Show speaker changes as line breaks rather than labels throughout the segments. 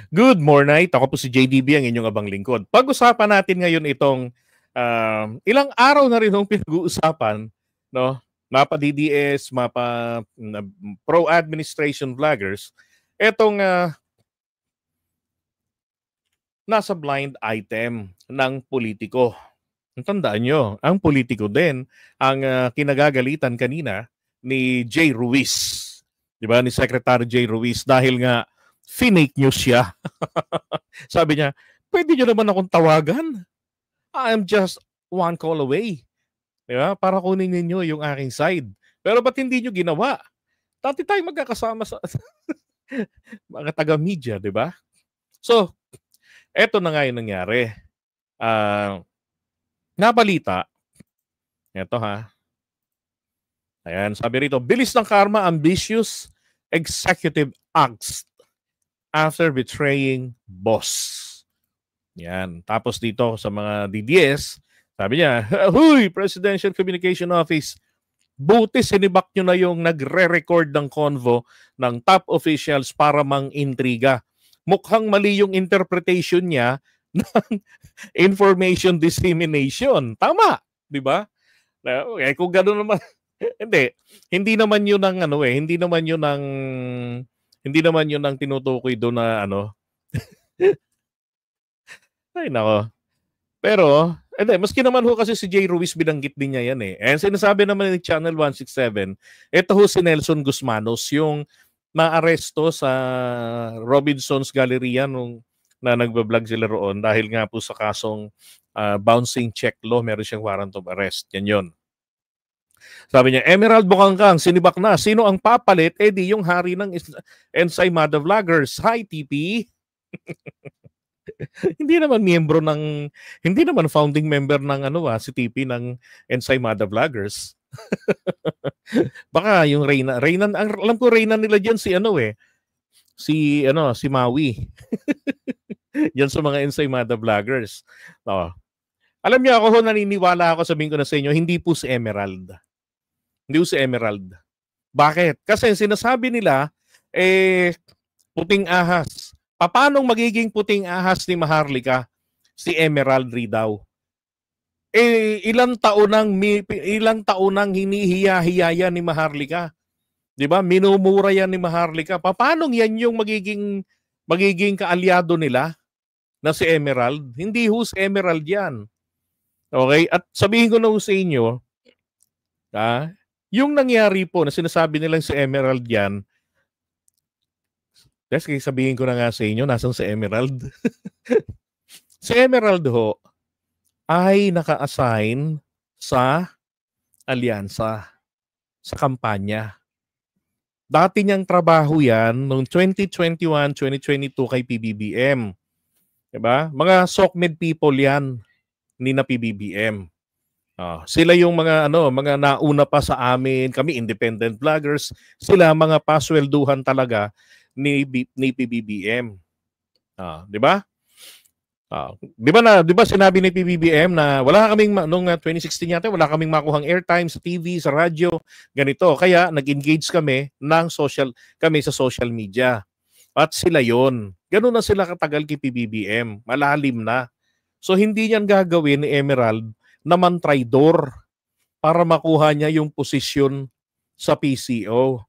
Good morning. Ako po si JDB, ang inyong abang lingkod. Pag-usapan natin ngayon itong ilang araw na rin yung pinag-uusapan, no? Mapa DDS, mapa pro-administration vloggers. Etong nasa blind item ng politiko. Tandaan nyo, ang politiko din ang kinagagalitan kanina ni Jay Ruiz. Di ba? Ni Secretary Jay Ruiz dahil nga fake news siya. Sabi niya, pwede nyo naman akong tawagan. I'm just one call away. Di ba? Para kunin ninyo yung aking side. Pero ba't hindi nyo ginawa? Dati tayo magkakasama sa mga taga-media, di ba? So, eto na nga yung nangyari. Nabalita. Eto ha. Ayan, sabi rito, bilis ng karma, ambitious executive acts after betraying boss. Yan. Tapos dito sa mga DDS, sabi niya, huy, Presidential Communication Office, buti sinibak nyo na yung nagre-record ng convo ng top officials para mang-intriga. Mukhang mali yung interpretation niya ng information dissemination. Tama, di ba? Eh, kung gano'n naman, hindi naman yun ang hindi naman yun ang tinutukoy doon na ay nako. Pero, maski naman ho kasi si Jay Ruiz binanggit din niya yan eh. And sinasabi naman ni Channel 167, ito ho si Nelson Guzmanos, yung naaresto sa Robinson's Galleria nung na nagbablog sila roon dahil nga po sa kasong bouncing check law, meron siyang warrant of arrest. Yan yun. Sabi niya, Emerald Bukangkang, sinibak na. Sino ang papalit? Eh di yung hari ng Ensaymada Vloggers. Hi, TP. Hindi naman founding member ng si TP ng Ensaymada Vloggers. Baka yung Reyna, alam ko Reyna nila diyan si Maui. Yan sa mga Ensaymada Vloggers. Oh. Alam niyo ako naniniwala ako, sabihin ko na sa inyo, hindi po si Emerald. Hindi po si Emerald. Bakit? Kasi sinasabi nila puting ahas. Paano magiging puting ahas ni Maharlika si Emerald daw? Ilang taon nang hinihiya-hiya ni Maharlika. 'Di ba? Minumura yan ni Maharlika. Paano yan yung magiging kaalyado nila na si Emerald? Hindi ho si Emerald yan. Okay? At sabihin ko na ho sa inyo, yung nangyari po na sinasabi nilang si Emerald yan, kasi sabihin ko na nga sa inyo, nasan si Emerald? Si Emerald ho ay naka-assign sa alyansa, sa kampanya. Dati niyang trabaho yan noong 2021, 2022 kay PBBM. Diba? Mga SOCMED people yan ni na PBBM. Sila yung mga nauna pa sa amin, kami independent vloggers, sila mga paswelduhan talaga ni PBBM. 'Di ba? 'Di ba sinabi ni PBBM na wala kaming noong 2016 yata, wala kaming makuhang airtime sa TV, sa radyo, ganito. Kaya nag-engage kami sa social media. At sila 'yon. Ganoon na sila katagal kay PBBM, malalim na. So hindi niyan gagawin ni Emerald naman traidor para makuha niya yung posisyon sa PCO.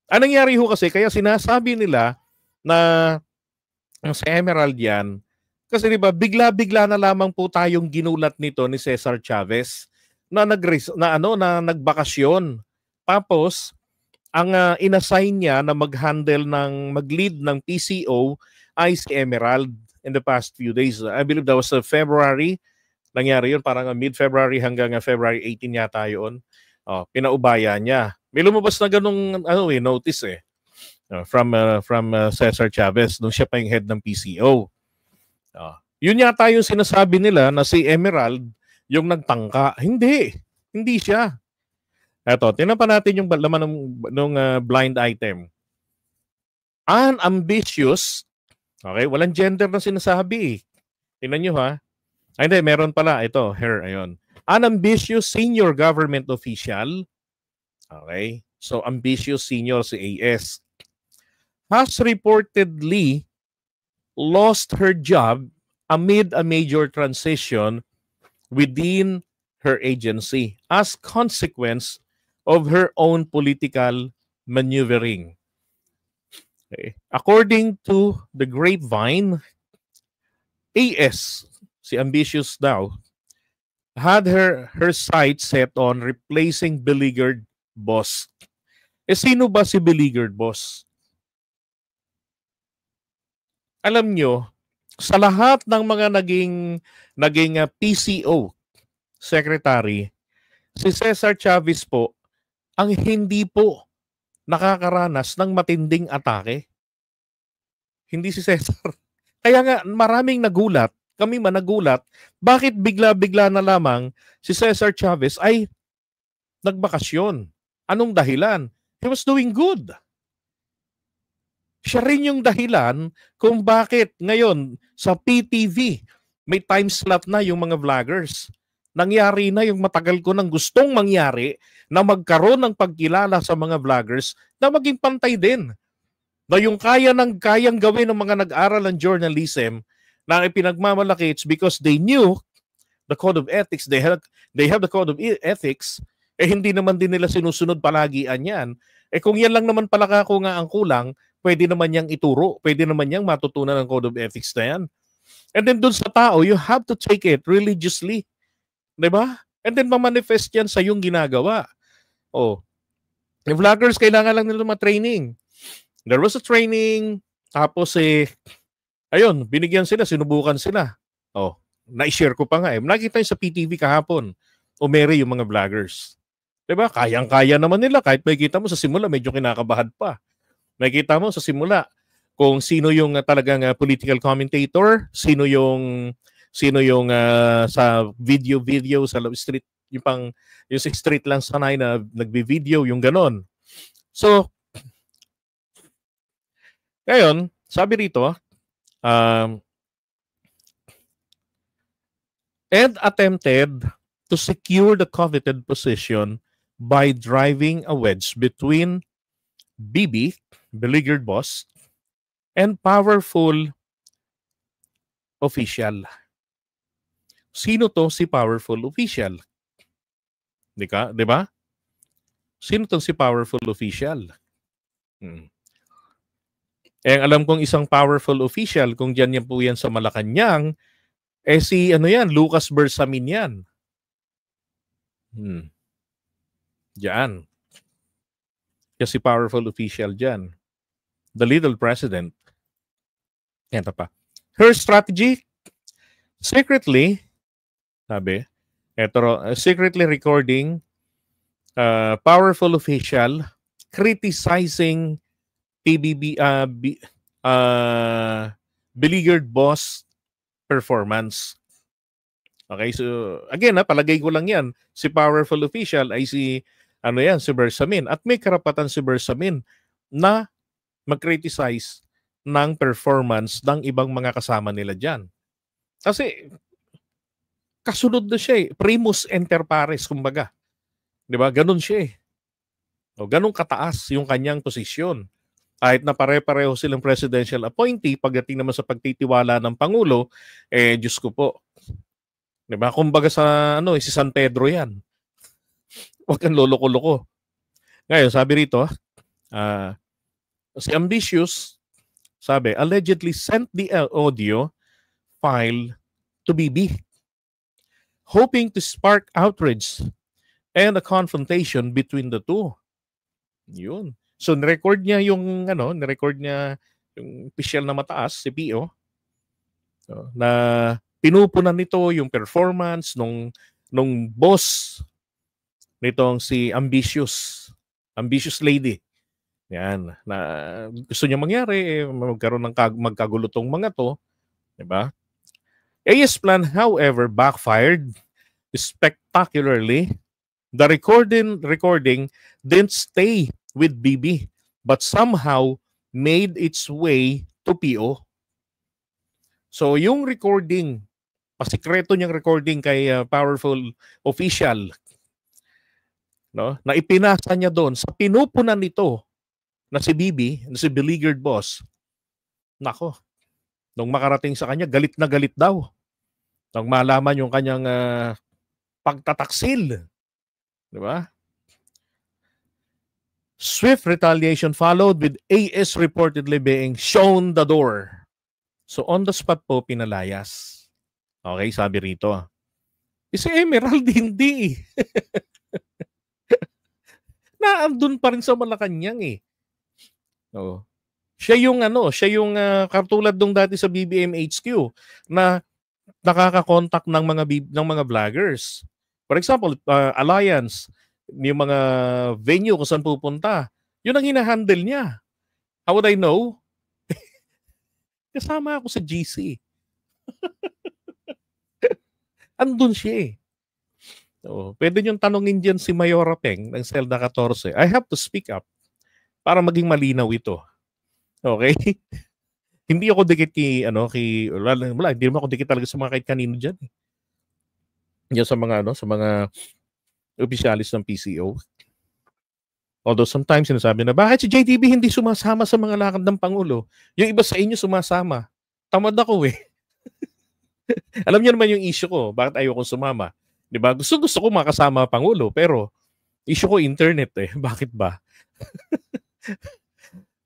Anong nangyari ho kasi, kaya sinasabi nila na si Emerald yan, kasi di ba bigla-bigla na lamang po tayong ginulat nito ni Cesar Chavez na nagbakasyon. Tapos ang inassign niya na mag-lead ng PCO ay si Emerald in the past few days. I believe that was February. Nangyari yun, parang mid-February hanggang February 18 yata yun. Pinaubaya niya. May lumabas na ganung notice from Cesar Chavez nung siya pa yung head ng PCO. Yun yata yung sinasabi nila na si Emerald yung nagtangka. Hindi siya. Eto, tingnan pa natin yung laman ng blind item. Unambitious. Okay, walang gender na sinasabi. Tingnan nyo ha. Ay, hindi, meron pala. Ito, here, ayun. Unambitious senior government official. Okay, so ambitious senior si AS. Has reportedly lost her job amid a major transition within her agency as consequence of her own political maneuvering. Okay. According to the Grapevine, AS, si Ambitious daw, had her sights set on replacing beleaguered boss. Sino ba si beleaguered boss? Alam nyo, sa lahat ng mga naging PCO secretary, si Cesar Chavez po ang hindi po nakakaranas ng matinding atake. Hindi si Cesar. Kaya nga maraming nagulat, kami man nagulat, bakit bigla-bigla na lamang si Cesar Chavez ay nagbakasyon? Anong dahilan? He was doing good. Siya rin yung dahilan kung bakit ngayon sa PTV may time slot na yung mga vloggers. Nangyari na yung matagal ko nang gustong mangyari na magkaroon ng pagkilala sa mga vloggers na maging pantay din. Na yung kayang gawin ng mga nag-aral ng journalism na ipinagmamalaki, it's because they knew the code of ethics, they have the code of ethics, hindi naman din nila sinusunod palagian yan. Kung yan lang naman pala ako nga ang kulang, pwede naman niyang ituro, pwede naman niyang matutunan ng code of ethics na yan. And then dun sa tao, you have to take it religiously. Diba? And then mamanifest yan sa yung ginagawa. Yung vloggers, kailangan lang nila training. There was a training, tapos ayun, binigyan sila, sinubukan sila. Na-share ko pa nga nakita yung sa PTV kahapon, umere yung mga vloggers. Diba? Kayang-kaya naman nila, kahit may kita mo sa simula, medyo kinakabahan pa. Nakikita mo sa simula kung sino yung talagang political commentator, sino yung sa video sa street, yung sa street lang sanay na nagbi-video, yung ganon. So, ngayon, sabi rito, and attempted to secure the coveted position by driving a wedge between BB, beleaguered boss, and powerful official. Sino to si powerful official? Di ba? Sino to si powerful official? Alam kong isang powerful official, kung dyan po yan sa Malacanang, si Lucas Bersamin yan. Diyan. Kasi powerful official dyan. The little president. Ito pa. Her strategy, secretly recording powerful official criticizing PBB beleaguered boss performance. Okay, so again, palagay ko lang yan, si powerful official ay si Bersamin, at may karapatan si Bersamin na mag-criticize ng performance ng ibang mga kasama nila dyan. Kasi kasunod na siya primus inter pares, kumbaga. Di ba? Ganun siya ganun kataas yung kanyang posisyon. Kahit na pare-pareho silang presidential appointee, pagdating naman sa pagtitiwala ng Pangulo, Diyos ko po. Diba? Kumbaga sa si San Pedro yan. Huwag kang loloko-loko. Ngayon, sabi rito, si Ambitious, sabi, allegedly sent the audio file to BB, hoping to spark outrage and a confrontation between the two. Yun. So, nirecord niya yung official na mataas, si PO, na pinupunan nito yung performance nung boss nitong si Ambitious lady. Yan, na gusto niya mangyari, magkaroon ng magkagulutong mga to, di ba? AS plan, however, backfired spectacularly. The recording didn't stay with BB, but somehow made its way to PO. So yung recording, pasikreto niyang recording kay powerful official, na ipinasa niya doon sa pinupunan nito na si BB, na si beleaguered boss. Nako, Nung makarating sa kanya, galit na galit daw. Nung malaman yung kanyang pagtataksil. Di ba? Swift retaliation followed with AS reportedly being shown the door. So on the spot po, pinalayas. Okay, sabi rito. Si Emerald hindi. Naandun pa rin sa Malacanang eh. Oo. Siya yung katulad nung dati sa BBM HQ na nakaka-contact ng mga vloggers. For example, Alliance, yung mga venue kung saan pupunta, yun ang hinahandle niya. How would I know? Kasama ako sa GC. Andun siya eh. So, pwede niyong tanongin dyan si Mayora Peng ng Selda 14. I have to speak up para maging malinaw ito. Okay? Hindi ako dikit wala, hindi naman ako dikit talaga sa mga kahit kanino dyan. Yan sa mga opisyalis ng PCO. Although sometimes sinasabi na, bakit si JTB hindi sumasama sa mga lakad ng Pangulo? Yung iba sa inyo sumasama. Tamad ako eh. Alam niyo naman yung issue ko, bakit ayoko sumama. Diba? Gusto ko makasama Pangulo, pero issue ko internet eh. Bakit ba?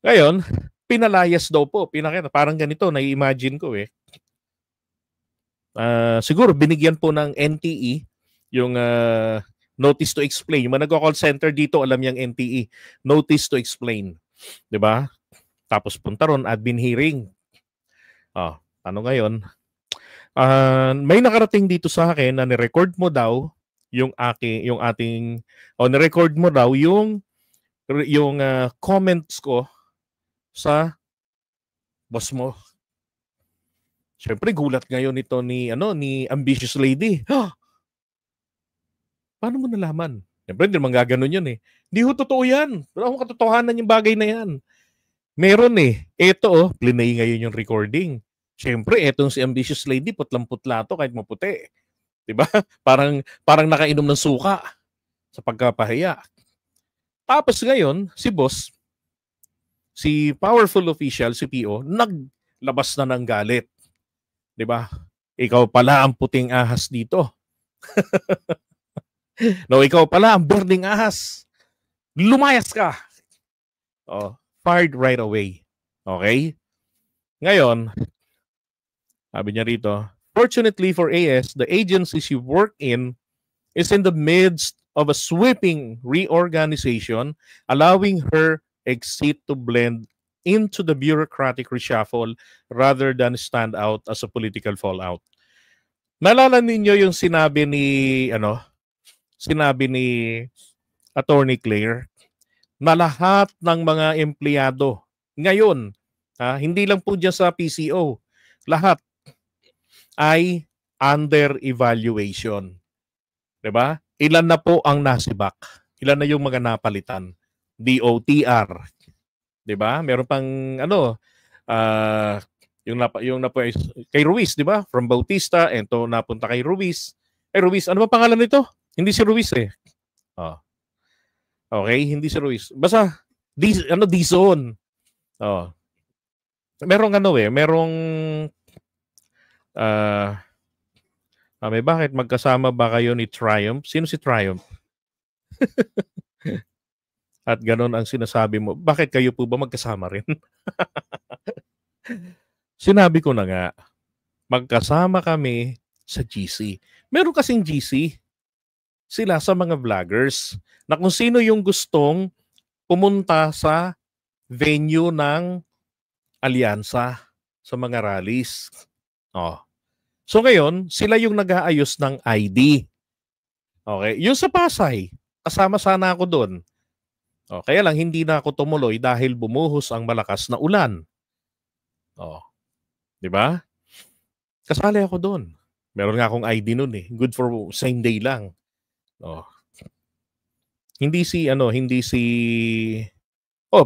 Ngayon, pinalayas daw po. Pinakita. Parang ganito, nai-imagine ko eh. Siguro binigyan po ng NTE yung notice to explain. Yung mga nag-call center dito, alam yung NTE. Notice to explain. Diba? Tapos punta ron, admin hearing. Ano ngayon? May nakarating dito sa akin na ni-record mo daw ni-record mo daw yung comments ko sa boss mo. Siyempre gulat ngayon ito ni Ambitious Lady. Paano mo nalaman? Siyempre hindi naman gaganon yun eh. Hindi ho totoo yan. Wala akong katotohanan yung bagay na yan. Meron eh. Ito plinay ngayon yung recording. Siyempre, etong si Ambitious Lady, putlang-putla to kahit maputi. Diba? Parang nakainom ng suka sa pagkapahiya. Tapos ngayon, si boss, si powerful official, si PO, naglabas na ng galit. Diba? Ikaw pala ang puting ahas dito. No, ikaw pala ang burning ahas. Lumayas ka. Fired right away. Okay? Ngayon, sabi niya rito, fortunately for AS, the agency she worked in is in the midst of a sweeping reorganization, allowing her exit to blend into the bureaucratic reshuffle rather than stand out as a political fallout. Naalala ninyo yung sinabi ni Attorney Claire na lahat ng mga empleyado ngayon, hindi lang po dyan sa PCO, lahat ay under evaluation. Diba? Ilan na po ang nasibak? Ilan na yung mga napalitan? DOTR. Diba? Meron pang yung kay Ruiz, diba? From Bautista, ento napunta kay Ruiz. Ruiz, ano ba pangalan nito? Hindi si Ruiz eh. Okay, hindi si Ruiz. Basta D-zone. Merong bakit magkasama ba kayo ni Triumph? Sino si Triumph? At ganon ang sinasabi mo. Bakit kayo po ba magkasama rin? Sinabi ko na nga, magkasama kami sa GC. Meron kasing GC. Sila sa mga vloggers na kung sino yung gustong pumunta sa venue ng alyansa sa mga rallies. So ngayon, sila yung nag-aayos ng ID. Okay? Yung sa Pasay, kasama sana ako doon. Kaya lang hindi na ako tumuloy dahil bumuhos ang malakas na ulan. Di ba? Kasali ako doon. Meron nga akong ID noon eh. Good for same day lang.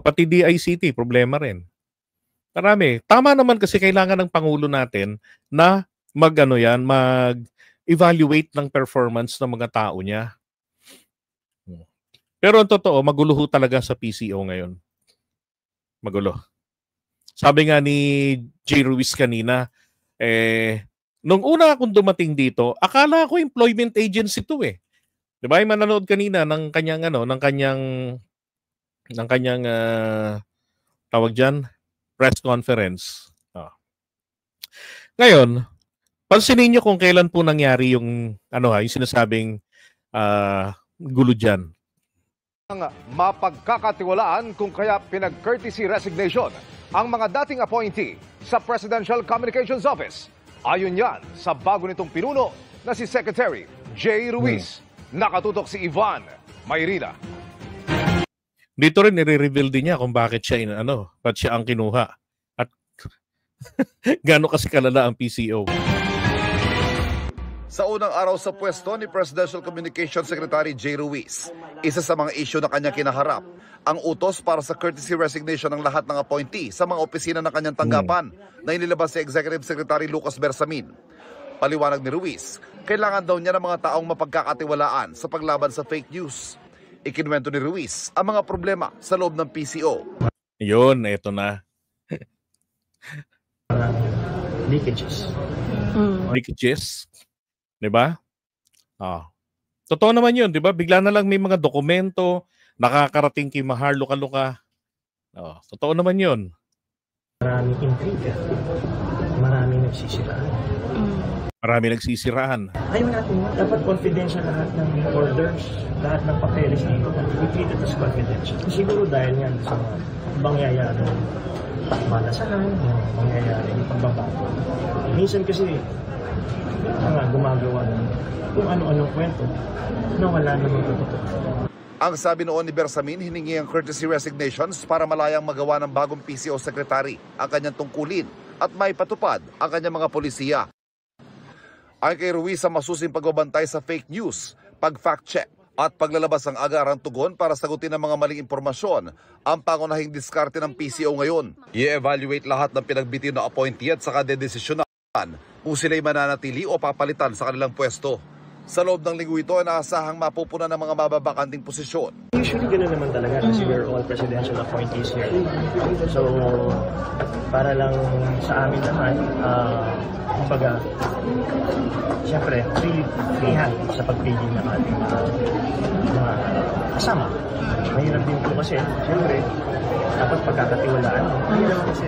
Pati DICT, problema rin. Marami. Tama naman kasi kailangan ng Pangulo natin na mag-evaluate ng performance ng mga tao niya. Pero ang totoo, magulo talaga sa PCO ngayon. Magulo. Sabi nga ni J. Ruiz kanina, nung una akong dumating dito, akala ko employment agency to eh. 'Di ba? Yung manonood kanina ng kanyang tawag diyan, press conference. Ngayon, pansinin niyo kung kailan po nangyari yung yung sinasabing gulo diyan.
Ang mapagkakatiwalaan kung kaya pinag-courtesy resignation ang mga dating appointee sa Presidential Communications Office. Ayon yan sa bago nitong pinuno na si Secretary J. Ruiz. Nakatutok si Ivan Mayrina.
Dito rin nire-reveal din niya kung bakit siya ba't siya ang kinuha at gaano kasi kalala ang PCO.
Sa unang araw sa pwesto ni Presidential Communications Secretary J. Ruiz, isa sa mga isyu na kanyang kinaharap, ang utos para sa courtesy resignation ng lahat ng appointee sa mga opisina ng kanyang tanggapan na inilabas si Executive Secretary Lucas Bersamin. Paliwanag ni Ruiz, kailangan daw niya ng mga taong mapagkakatiwalaan sa paglaban sa fake news. Ikinuwento ni Ruiz ang mga problema sa loob ng PCO.
Yun, eto na.
Leakages.
Leakages? 'Di ba? Totoo naman 'yun, 'di ba? Bigla na lang may mga dokumento nakakarating kay Mahar luka-luka. Totoo naman 'yun.
Maraming intriga. Maraming nagsisiraan.
Marami nagsisiraan.
Ayaw natin, dapat confidential lahat ng orders, lahat ng papeles dito. We treat it as confidential. Siguro dahil yan sa mangyayari ng malasahan, mangyayari ng pagbabago. Minsan kasi, gumagawa ng kung ano-anong kwento na wala namang totoo.
Ang sabi noon ni Bersamin, hiningi ang courtesy resignations para malayang magawa ng bagong PCO Secretary ang kanyang tungkulin at maipatupad ang kanyang mga polisiya. Ay kay Ruiz ang masusing pagbabantay sa fake news, pag-fact check at paglalabas ng agarang tugon para sagutin ang mga maling impormasyon ang pangunahing diskarte ng PCO ngayon. I-evaluate lahat ng pinagbitiw na appointee at saka dedesisyonan kung sila'y mananatili o papalitan sa kanilang pwesto. Sa loob ng linggo ito ay naasahang mapupunan ng mga mababakanting posisyon.
Usually ganoon naman talaga kasi we're all presidential appointees here. So, para lang sa amin naman, kumbaga, siyempre, free hand sa pagpili ng ating mga kasama. Mahirap din po kasi, siyempre, dapat pagkakatiwalaan. Mahirap kasi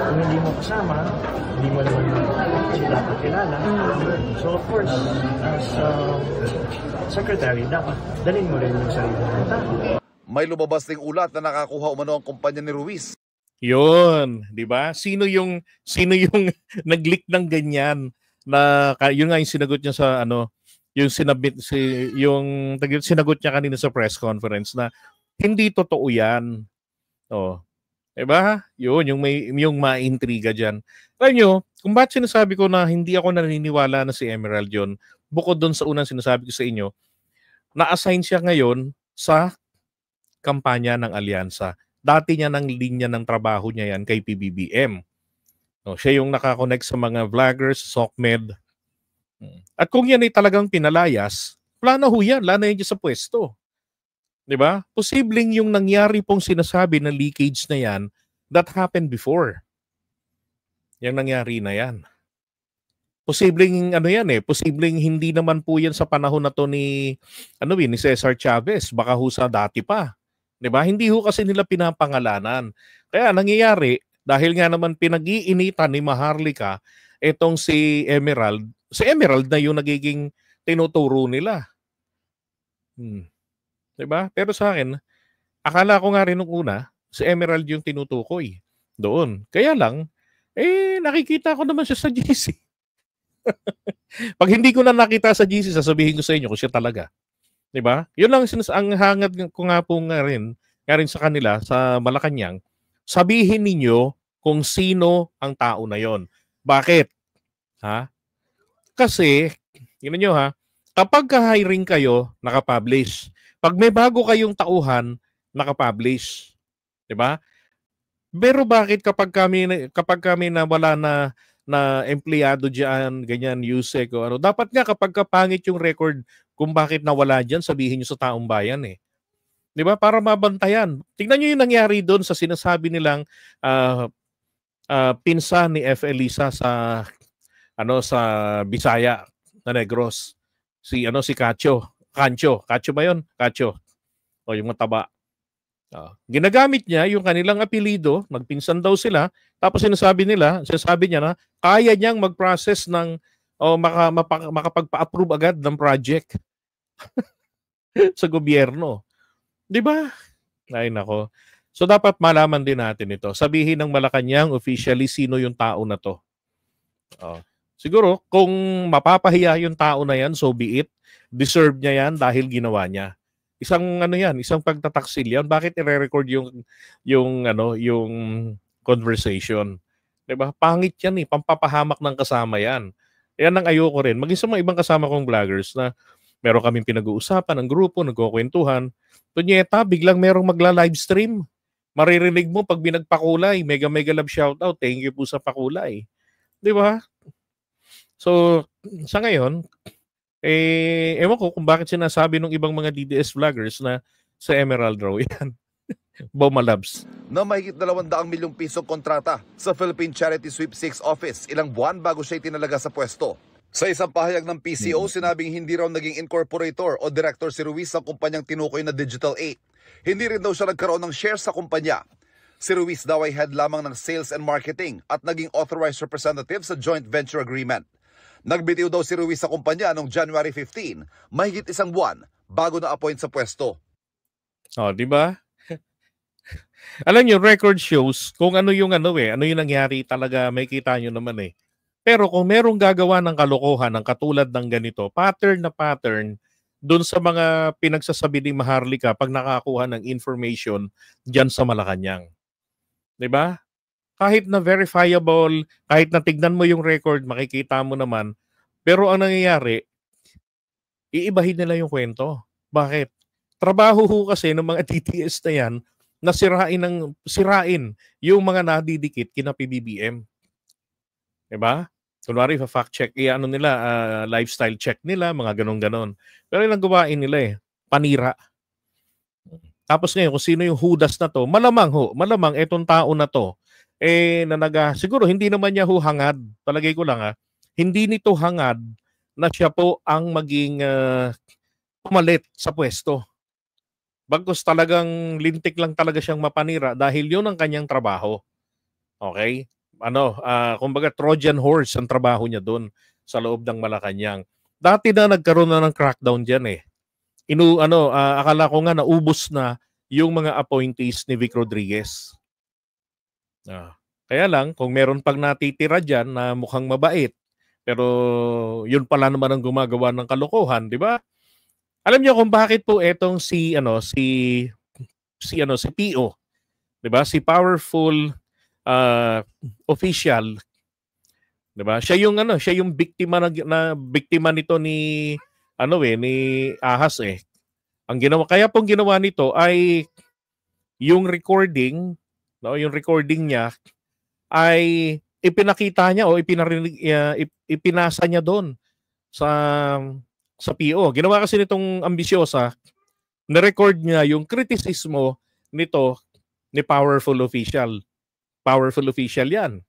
kung hindi mo kasama, hindi mo naman kasi dapat kilala. So of course, as secretary, dapat dalhin mo rin yung sarili ng tao.
May lumabas ding ulat na nakakuha umano ang kumpanya ni Ruiz.
Yun, 'di ba? Sino yung nag-leak ng ganyan na yun nga yung sinagot niya sa yung sinagot niya kanina sa press conference na hindi totoo 'yan. 'Di ba? Yun yung maintriga diyan. Alam nyo, kung bakit sinasabi ko na hindi ako naniniwala na si Emerald yun, bukod doon sa unang sinasabi ko sa inyo, na-assign siya ngayon sa kampanya ng alyansa. Dati niya ng linya ng trabaho niya yan kay PBBM. Siya yung nakakonect sa mga vloggers, SOCMED. At kung yan ay talagang pinalayas, wala na ho yan sa pwesto. Diba? Posibleng yung nangyari pong sinasabi na leakage na yan, that happened before. Yung nangyari na yan. Posibleng posibleng hindi naman po yan sa panahon na to ni Cesar Chavez, baka ho sa dati pa. 'Di ba? Hindi ho kasi nila pinapangalanan. Kaya nangyayari dahil nga naman pinag-iinitan ni Maharlika etong si Emerald na yung nagiging tinuturo nila. 'Di ba? Pero sa akin, akala ko nga rin nung una, si Emerald yung tinutukoy doon. Kaya lang, nakikita ko naman siya sa GC. Pag hindi ko na nakita sa GC, sasabihin ko sa inyo kung siya talaga. 'Di ba? Yun lang ang hangad ko nga po nga rin sa kanila sa Malacanang, sabihin ninyo kung sino ang tao na 'yon. Bakit? Kasi, yun nyo kapag ka-hiring kayo, nakapublish. Pag may bago kayong tauhan, nakapublish. 'Di ba? Pero bakit kapag kami na wala na empleyado diyan, ganyan, USEC o dapat nga kapag kapangit yung record kung bakit nawala diyan, sabihin niyo sa taong bayan . 'Di ba? Para mabantayan. Tingnan niyo yung nangyari doon sa sinasabi nilang pinsan ni F. Elisa sa sa Bisaya na Negros. Si Cacho. Cacho ba 'yon? Cacho. O yung mataba. Ginagamit niya yung kanilang apelido, magpinsan daw sila, tapos sinasabi niya na kaya niyang mag-process ng makapagpa-approve agad ng project sa gobyerno. 'Di ba? Ay nako. So dapat malaman din natin ito. Sabihin ng Malacanang officially sino yung tao na to. Siguro kung mapapahiya yung tao na yan, so be it. Deserve niya yan dahil ginawa niya. Isang pagtataksil yan. Bakit i-record yung conversation? 'Di ba? Pangit yan pampapahamak ng kasama yan. Yan ang ayoko rin. Maging sa mga ibang kasama kong vloggers na meron kaming pinag-uusapan ng grupo, nagkukwentuhan. Tunyeta, biglang merong magla-livestream. Maririnig mo pag binagpakulay, mega love shoutout, thank you po sa pakulay. 'Di ba? So, sa ngayon, ewan ko kung bakit sinasabi ng ibang mga DDS vloggers na sa Emerald raw yan. Bomalabs.
Na mahigit 200 milyong pisong kontrata sa Philippine Charity Sweepstakes Office ilang buwan bago siya itinalaga sa pwesto. Sa isang pahayag ng PCO, sinabing hindi raw naging incorporator o director si Ruiz sa kumpanyang tinukoy na Digital 8. Hindi rin daw siya nagkaroon ng share sa kumpanya. Si Ruiz daw ay head lamang ng sales and marketing at naging authorized representative sa joint venture agreement. Nagbitiw daw si Ruiz sa kumpanya noong January 15, mahigit isang buwan bago na-appoint sa pwesto.
Di ba? Alam niyo, record shows kung ano yung nangyari talaga, may kita niyo naman . Pero kung merong gagawa ng kalokohan ng katulad ng ganito, pattern na pattern doon sa mga pinagsasabi ni Maharlika pag nakakuha ng information diyan sa Malacanang. 'Di ba? Kahit na verifiable, kahit na tignan mo yung record, makikita mo naman. Pero ang nangyayari, iibahin nila yung kwento. Bakit? Trabaho ho kasi ng mga DTS na yan na sirain yung mga nadidikit kina PBBM. Diba? Kunwari, fact check, lifestyle check nila, mga ganon-ganon. Pero yung gawain nila panira. Tapos ngayon, kung sino yung hudas na to, malamang etong tao na to, siguro hindi naman niya hangad, palagay ko lang hindi nito hangad na siya po ang maging pumalit sa pwesto. Bagkus talagang lintik lang talaga siyang mapanira dahil yun ang kanyang trabaho. Okay? Kumbaga Trojan horse ang trabaho niya doon sa loob ng Malacanang. Dati na nagkaroon na ng crackdown diyan . Akala ko nga naubos na yung mga appointees ni Vic Rodriguez. Kaya lang, kung meron pang natitira dyan na mukhang mabait, pero yun pala naman ang gumagawa ng kalokohan, di ba? Alam niyo kung bakit po etong si PO, di ba? Si powerful official, di ba? Siya yung biktima biktima nito ni Ahas . Ang ginawa nito ay yung recording, yung recording niya ay ipinakita niya o ipinasa niya doon sa PO. Ginawa kasi nitong ambisyosa, na-record niya yung kritisismo nito ni powerful official. Powerful official yan.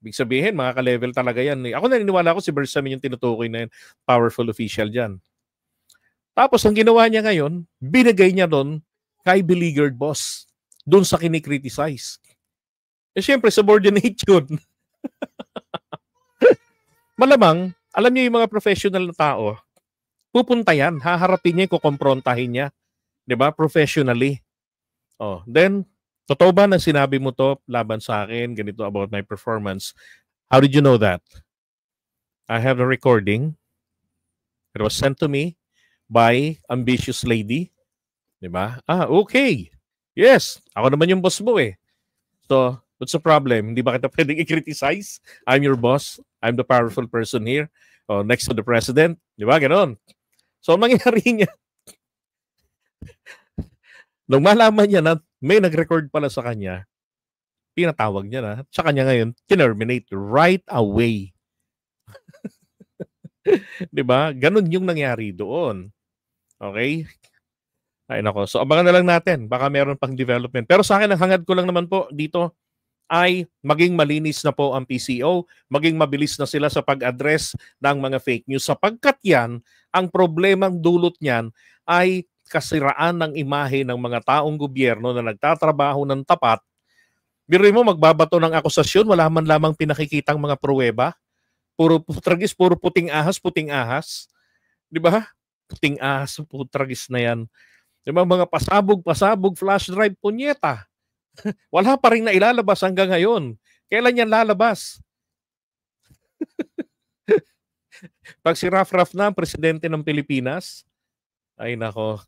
Ibig sabihin, mga ka-level talaga yan. Ako naniniwala ko si Bersamin yung tinutukoy na yan, powerful official dyan. Tapos ang ginawa niya ngayon, binigay niya doon kay beleaguered boss. Doon sa kinikriticize. Siyempre, subordinate yun. Malamang, alam niyo yung mga professional na tao, pupunta yan, haharapin niya, kukomprontahin niya. Diba? Professionally. Then, totoo ba na sinabi mo to laban sa akin, ganito about my performance? How did you know that? I have a recording. It was sent to me by ambitious lady. Diba? Okay. Yes, ako naman yung boss mo . So, what's the problem? Hindi ba kita pwedeng i-criticize? I'm your boss. I'm the powerful person here. Next to the president. Diba? Ganon. So, mangyari niya. Nung malaman niya na may nag-record pala sa kanya, pinatawag niya na. Sa kanya ngayon, terminate right away. Diba? Ganon yung nangyari doon. Okay? Ay nako. So abangan na lang natin. Baka meron pang development. Pero sa akin, ang hangad ko lang naman po dito ay maging malinis na po ang PCO, maging mabilis na sila sa pag-address ng mga fake news. Sapagkat yan, ang problemang dulot niyan ay kasiraan ng imahe ng mga taong gobyerno na nagtatrabaho ng tapat. Biruin mo, magbabato ng akusasyon, wala man lamang pinakikitang mga pruweba. Puro putragis, puro puting ahas. Di ba? Puting ahas, putragis na yan. Di ba? Mga pasabog, flash drive, punyeta. Wala pa rin na ilalabas hanggang ngayon. Kailan yan lalabas? Pag si Raf na ang presidente ng Pilipinas, ay nako,